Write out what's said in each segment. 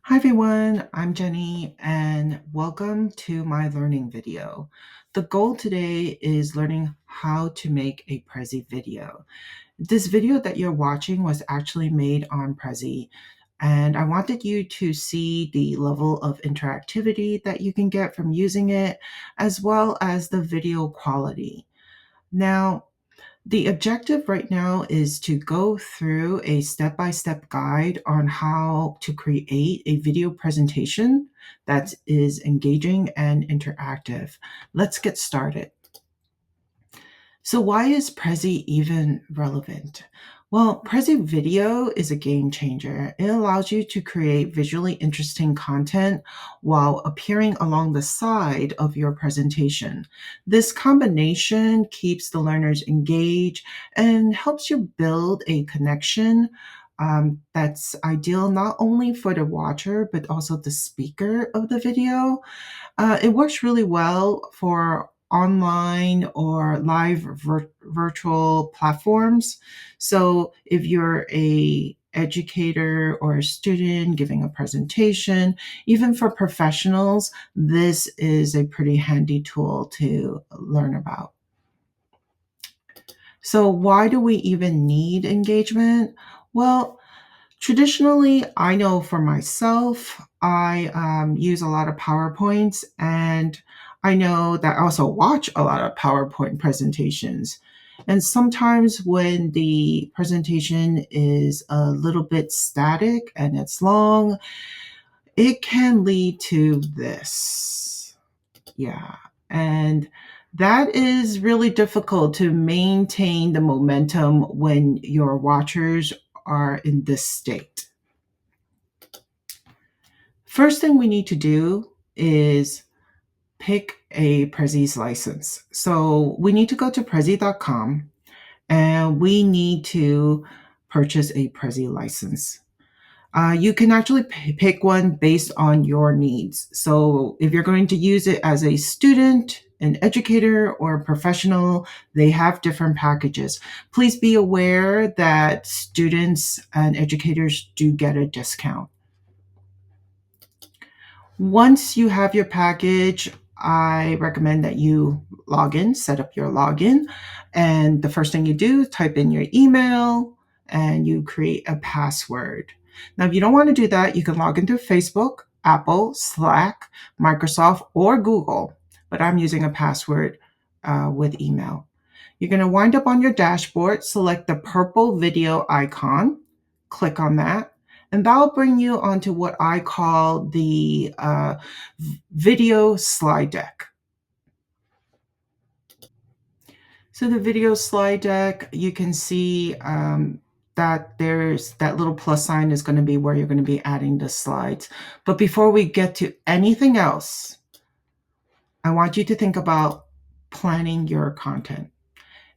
Hi everyone, I'm Jenny and welcome to my learning video. The goal today is learning how to make a Prezi video. This video that you're watching was actually made on Prezi, and I wanted you to see the level of interactivity that you can get from using it, as well as the video quality. Now, the objective right now is to go through a step-by-step guide on how to create a video presentation that is engaging and interactive. Let's get started. So why is Prezi even relevant? Well, Prezi Video is a game changer. It allows you to create visually interesting content while appearing along the side of your presentation. This combination keeps the learners engaged and helps you build a connection that's ideal not only for the watcher, but also the speaker of the video. It works really well for online or live virtual platforms. So if you're a educator or a student giving a presentation, even for professionals, this is a pretty handy tool to learn about. So why do we even need engagement? Well, traditionally, I know for myself, I use a lot of PowerPoints, and I know that I also watch a lot of PowerPoint presentations. And sometimes when the presentation is a little bit static and it's long, it can lead to this. Yeah. And that is really difficult to maintain the momentum when your watchers are in this state. First thing we need to do is pick a Prezi's license. So we need to go to Prezi.com and we need to purchase a Prezi license. You can actually pick one based on your needs. So if you're going to use it as a student, an educator, or a professional, they have different packages. Please be aware that students and educators do get a discount. Once you have your package, I recommend that you log in, set up your login, and the first thing you do, type in your email and you create a password. Now, if you don't want to do that, you can log into Facebook, Apple, Slack, Microsoft, or Google, but I'm using a password with email. You're going to wind up on your dashboard, select the purple video icon, click on that, and that'll bring you onto what I call the video slide deck. So the video slide deck, you can see that there's that little plus sign is going to be where you're going to be adding the slides. But before we get to anything else, I want you to think about planning your content.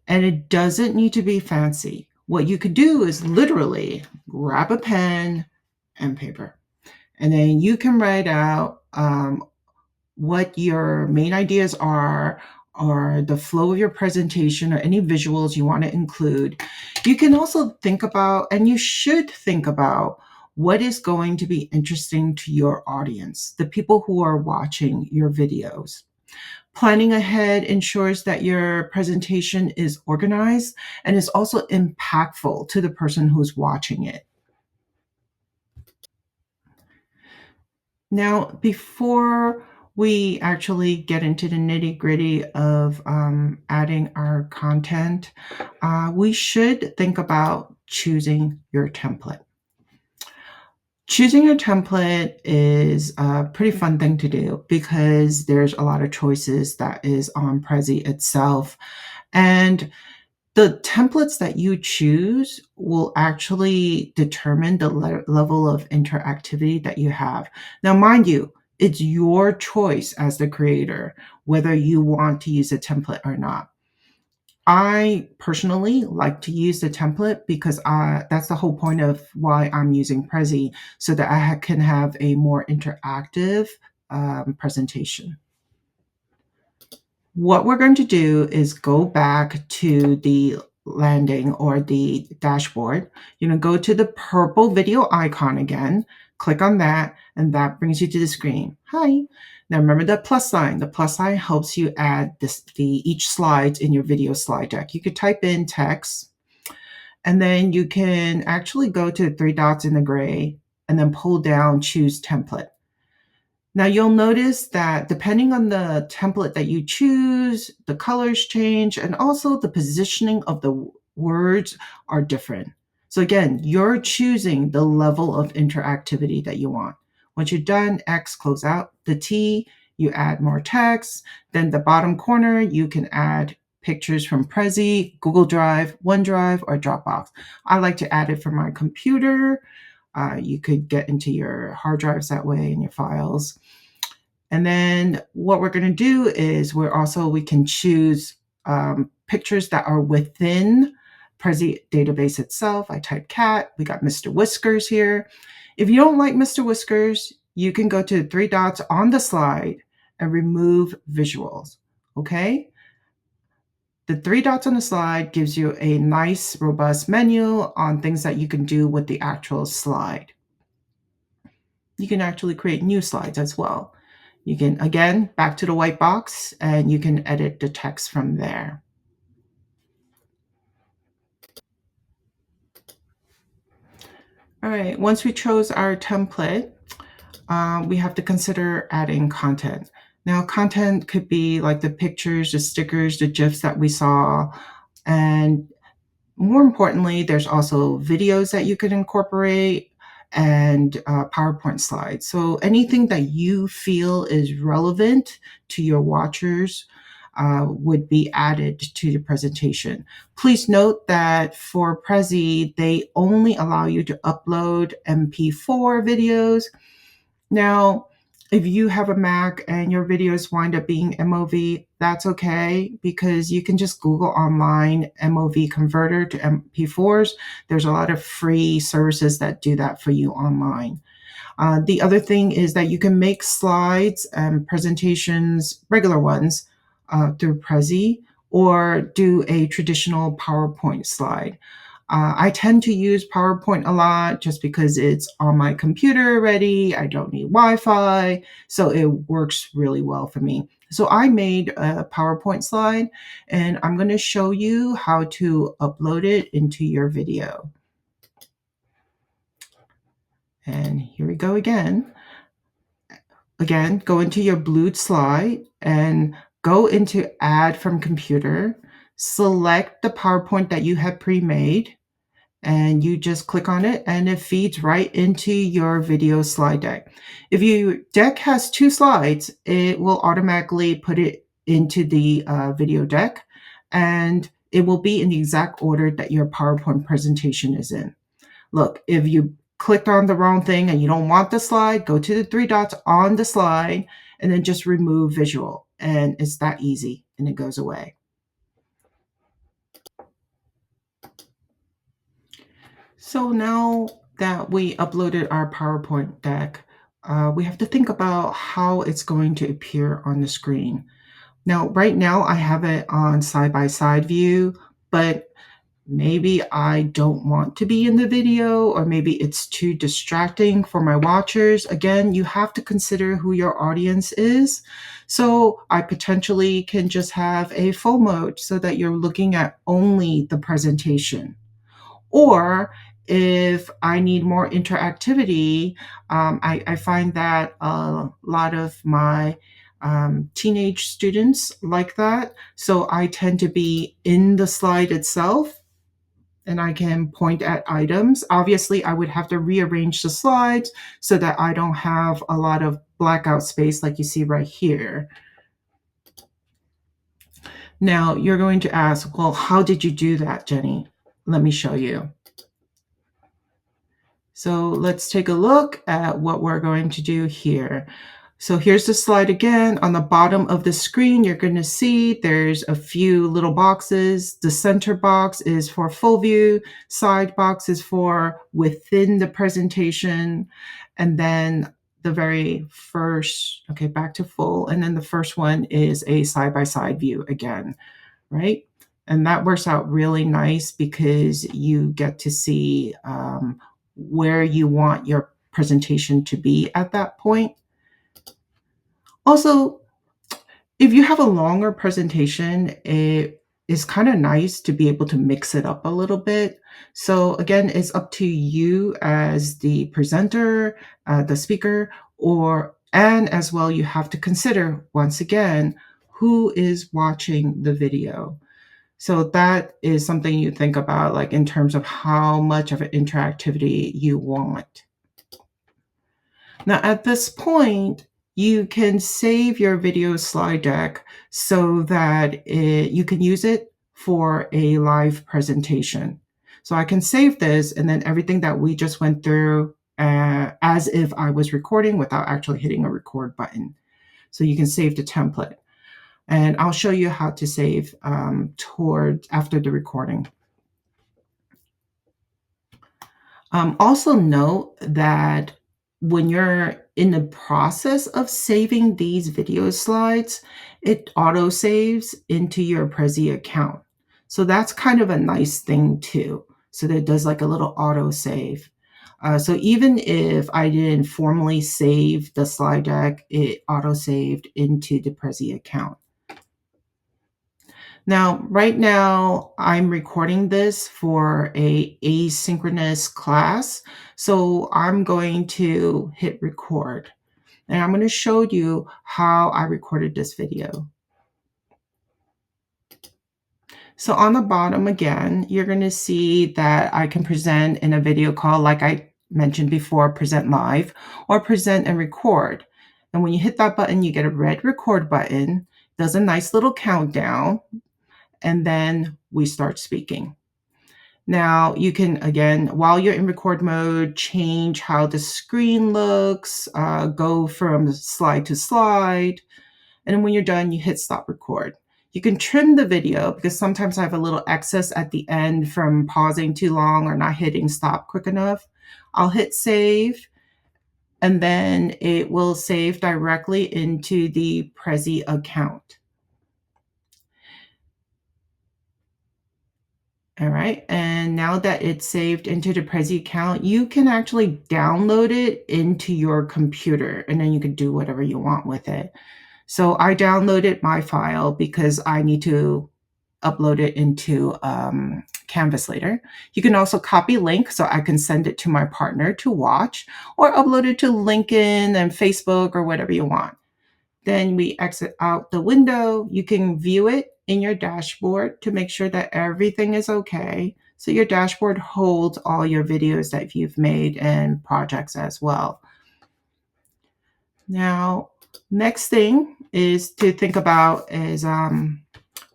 And it doesn't need to be fancy. What you could do is literally grab a pen and paper, and then you can write out what your main ideas are, or the flow of your presentation, or any visuals you want to include. You can also think about, and you should think about, what is going to be interesting to your audience, the people who are watching your videos. Planning ahead ensures that your presentation is organized and is also impactful to the person who's watching it. Now, before we actually get into the nitty-gritty of adding our content, we should think about choosing your template. Choosing your template is a pretty fun thing to do because there's a lot of choices that is on Prezi itself. And the templates that you choose will actually determine the level of interactivity that you have. Now, mind you, it's your choice as the creator whether you want to use a template or not. I personally like to use the template because that's the whole point of why I'm using Prezi, so that I can have a more interactive presentation. What we're going to do is go back to the landing or the dashboard. You're going to go to the purple video icon again, click on that, and that brings you to the screen. Hi. Now remember the plus sign. The plus sign helps you add each slide in your video slide deck. You could type in text, and then you can actually go to the three dots in the gray and then pull down choose template. Now you'll notice that depending on the template that you choose, the colors change, and also the positioning of the words are different. So again, you're choosing the level of interactivity that you want. Once you're done, X, close out. The T, you add more text. Then the bottom corner, you can add pictures from Prezi, Google Drive, OneDrive, or Dropbox. I like to add it from my computer. You could get into your hard drives that way and your files. And then what we're going to do is we can choose pictures that are within Prezi database itself. I type cat. We got Mr. Whiskers here. If you don't like Mr. Whiskers, you can go to the three dots on the slide and remove visuals. Okay? The three dots on the slide gives you a nice, robust menu on things that you can do with the actual slide. You can actually create new slides as well. You can, again, back to the white box, and you can edit the text from there. All right, once we chose our template, we have to consider adding content. Now, content could be like the pictures, the stickers, the GIFs that we saw, and more importantly, there's also videos that you could incorporate and PowerPoint slides. So anything that you feel is relevant to your watchers would be added to the presentation. Please note that for Prezi, they only allow you to upload MP4 videos. Now, if you have a Mac and your videos wind up being MOV, that's okay, because you can just Google online MOV converter to MP4s. There's a lot of free services that do that for you online. The other thing is that you can make slides and presentations, regular ones, through Prezi, or do a traditional PowerPoint slide. I tend to use PowerPoint a lot just because it's on my computer already. I don't need Wi-Fi, so it works really well for me. So I made a PowerPoint slide, and I'm going to show you how to upload it into your video. And here we go again. Again, go into your blued slide and go into Add from Computer. Select the PowerPoint that you have pre-made, and you just click on it, and it feeds right into your video slide deck. If your deck has two slides, it will automatically put it into the video deck, and it will be in the exact order that your PowerPoint presentation is in. Look, if you clicked on the wrong thing and you don't want the slide, go to the three dots on the slide and then just remove visual. And it's that easy, and it goes away. So now that we uploaded our PowerPoint deck, we have to think about how it's going to appear on the screen. Now, right now I have it on side-by-side view, but maybe I don't want to be in the video, or maybe it's too distracting for my watchers. Again, you have to consider who your audience is. So I potentially can just have a full mode so that you're looking at only the presentation. Or if I need more interactivity, I find that a lot of my teenage students like that. So I tend to be in the slide itself, and I can point at items. Obviously, I would have to rearrange the slides so that I don't have a lot of blackout space like you see right here. Now, you're going to ask, well, how did you do that, Jenny? Let me show you. So let's take a look at what we're going to do here. So here's the slide again. On the bottom of the screen, you're going to see there's a few little boxes. The center box is for full view. Side box is for within the presentation. And then the very first, okay, back to full. And then the first one is a side-by-side view again, right? And that works out really nice because you get to see where you want your presentation to be at that point. Also, if you have a longer presentation, it is kind of nice to be able to mix it up a little bit. So again, it's up to you as the presenter, the speaker, and as well, you have to consider once again who is watching the video. So that is something you think about, like in terms of how much of an interactivity you want. Now, at this point, you can save your video slide deck so that you can use it for a live presentation. So I can save this, and then everything that we just went through as if I was recording without actually hitting a record button. So you can save the template. And I'll show you how to save after the recording. Also note that when you're in the process of saving these video slides, it auto saves into your Prezi account. So that's kind of a nice thing too. So that it does like a little auto save. So even if I didn't formally save the slide deck, it auto saved into the Prezi account. Now, right now, I'm recording this for a asynchronous class. So I'm going to hit record. And I'm going to show you how I recorded this video. So on the bottom again, you're going to see that I can present in a video call like I mentioned before, present live, or present and record. And when you hit that button, you get a red record button. Does a nice little countdown. And then we start speaking. Now you can, again, while you're in record mode, change how the screen looks, go from slide to slide. And then when you're done, you hit stop record. You can trim the video because sometimes I have a little excess at the end from pausing too long or not hitting stop quick enough. I'll hit save, and then it will save directly into the Prezi account. All right, and now that it's saved into the Prezi account, you can actually download it into your computer, and then you can do whatever you want with it. So I downloaded my file because I need to upload it into Canvas later. You can also copy link so I can send it to my partner to watch, or upload it to LinkedIn and Facebook or whatever you want. Then we exit out the window. You can view it in your dashboard to make sure that everything is okay. So your dashboard holds all your videos that you've made and projects as well. Now, next thing is to think about is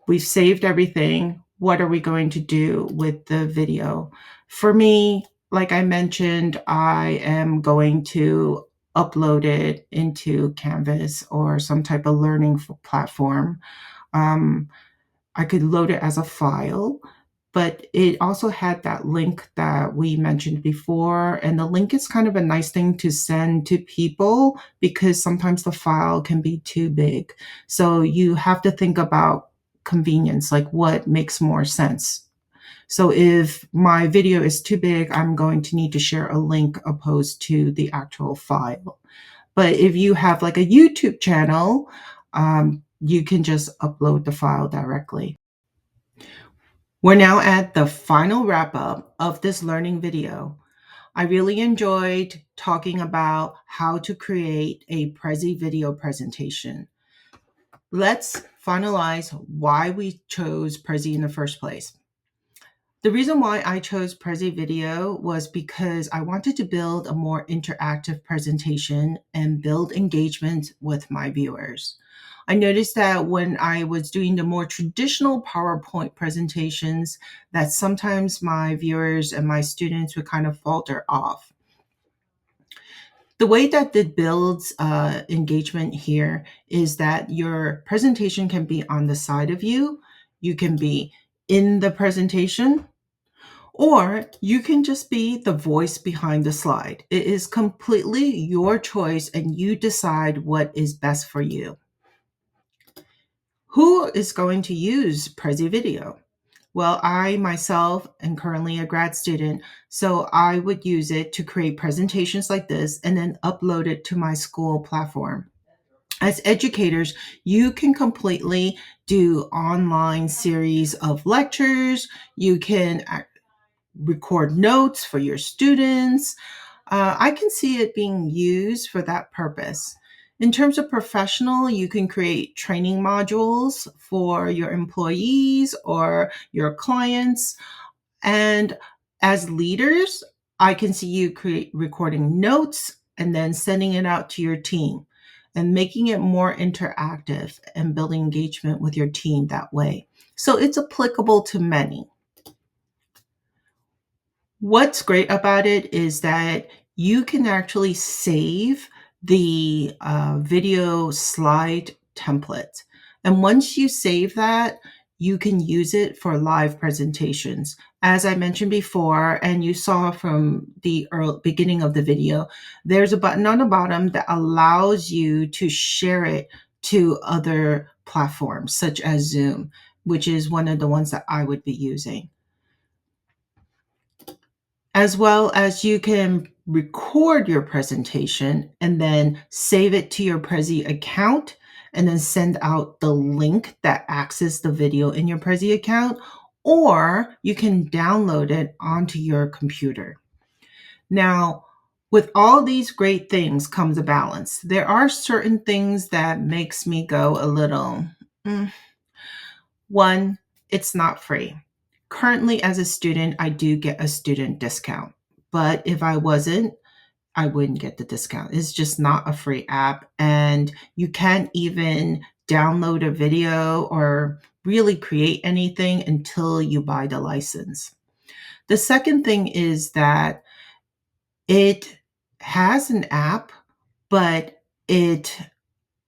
we've saved everything. What are we going to do with the video? For me, like I mentioned, I am going to upload it into Canvas or some type of learning platform. I could load it as a file, but it also had that link that we mentioned before. And the link is kind of a nice thing to send to people because sometimes the file can be too big. So you have to think about convenience, like what makes more sense. So if my video is too big, I'm going to need to share a link opposed to the actual file. But if you have like a YouTube channel, you can just upload the file directly. We're now at the final wrap up of this learning video. I really enjoyed talking about how to create a Prezi video presentation. Let's finalize why we chose Prezi in the first place. The reason why I chose Prezi Video was because I wanted to build a more interactive presentation and build engagement with my viewers. I noticed that when I was doing the more traditional PowerPoint presentations, that sometimes my viewers and my students would kind of falter off. The way that it builds engagement here is that your presentation can be on the side of you. You can be in the presentation, or you can just be the voice behind the slide. It is completely your choice and you decide what is best for you. Who is going to use Prezi Video? Well, I myself am currently a grad student, so I would use it to create presentations like this and then upload it to my school platform. As educators, you can completely do online series of lectures. You can record notes for your students. I can see it being used for that purpose. In terms of professional, you can create training modules for your employees or your clients. And as leaders, I can see you create recording notes and then sending it out to your team and making it more interactive and building engagement with your team that way. So it's applicable to many. What's great about it is that you can actually save the video slide template. And once you save that, you can use it for live presentations. As I mentioned before, and you saw from the beginning of the video, there's a button on the bottom that allows you to share it to other platforms, such as Zoom, which is one of the ones that I would be using. As well as you can record your presentation and then save it to your Prezi account and then send out the link that access the video in your Prezi account, or you can download it onto your computer. Now, with all these great things comes a balance. There are certain things that makes me go a little, one, it's not free. Currently, as a student, I do get a student discount. But if I wasn't, I wouldn't get the discount. It's just not a free app. And you can't even download a video or really create anything until you buy the license. The second thing is that it has an app, but it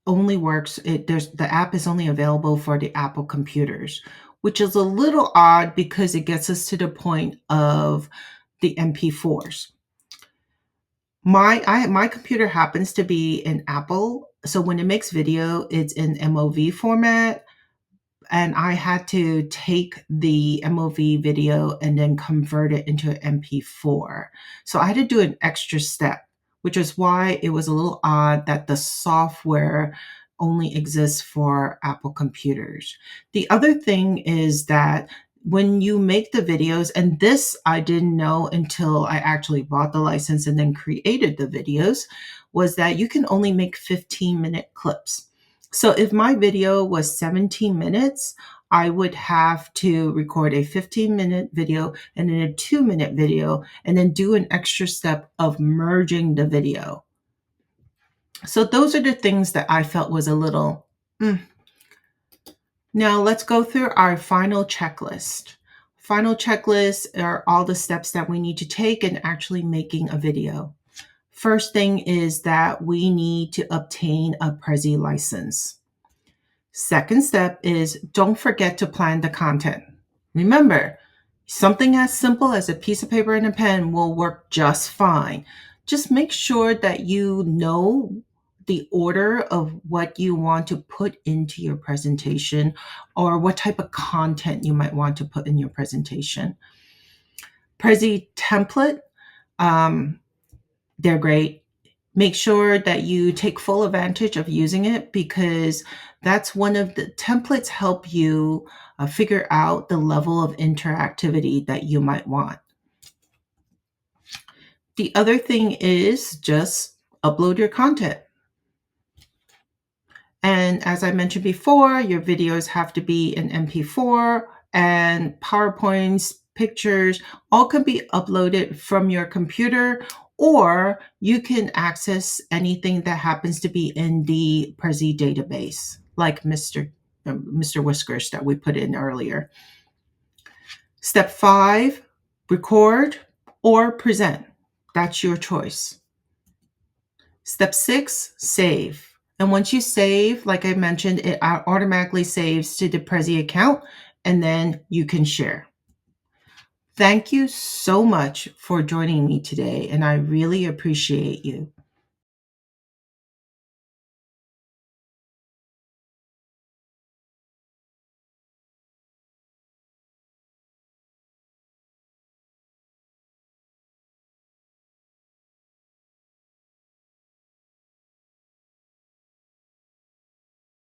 only works the app is only available for the Apple computers, which is a little odd because it gets us to the point of the MP4s. My computer happens to be an Apple, so when it makes video, it's in MOV format, and I had to take the MOV video and then convert it into an MP4. So I had to do an extra step, which is why it was a little odd that the software only exists for Apple computers. The other thing is that when you make the videos, and this I didn't know until I actually bought the license and then created the videos, was that you can only make 15-minute clips. So if my video was 17 minutes, I would have to record a 15-minute video and then a 2-minute video and then do an extra step of merging the video. So those are the things that I felt was a little, Now let's go through our final checklist. Final checklist are all the steps that we need to take in actually making a video. First thing is that we need to obtain a Prezi license. Second step is don't forget to plan the content. Remember, something as simple as a piece of paper and a pen will work just fine. Just make sure that you know the order of what you want to put into your presentation or what type of content you might want to put in your presentation. Prezi template, they're great. Make sure that you take full advantage of using it because that's one of the templates help you figure out the level of interactivity that you might want. The other thing is just upload your content. And as I mentioned before, your videos have to be in MP4 and PowerPoints, pictures, all can be uploaded from your computer, or you can access anything that happens to be in the Prezi database, like Mr. Whiskers that we put in earlier. Step 5, record or present. That's your choice. Step 6, save. And once you save, like I mentioned, it automatically saves to the Prezi account, and then you can share. Thank you so much for joining me today, and I really appreciate you.